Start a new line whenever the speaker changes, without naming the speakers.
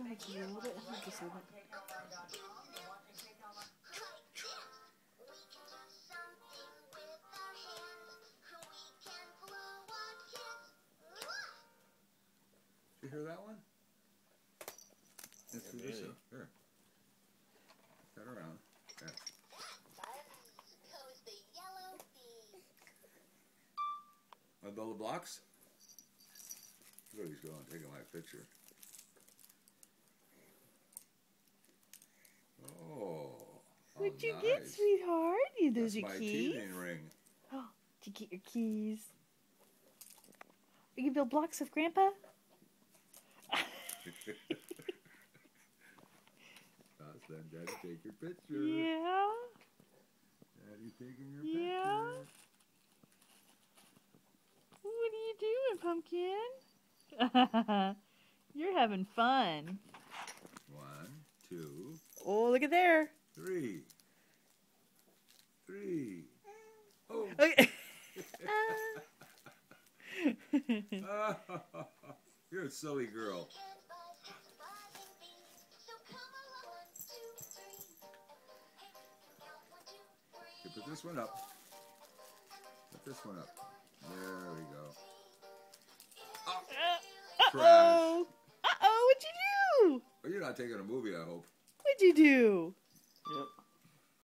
Turn the TV a little bit. Just a little bit.
Did you hear that one? It's this here. Turn around. Okay. Want to build the blocks? Look at he's going, taking my picture. Oh.
What'd you get, sweetheart? Those
That's
your
my
keys?
teething ring.
Oh, did you get your keys? You can build blocks with Grandpa?
Daddy, take your picture.
Yeah.
Daddy taking your
Yeah.
picture.
What are you doing, Pumpkin? You're having fun.
1, 2.
Oh, look at there.
3. 3. Oh.
Okay.
You're a silly girl. Okay, put this one up. Put this one up. There we go. Oh,
Uh-oh. Uh-oh, what'd you do?
well, you're not taking a movie, I hope.
What'd you do?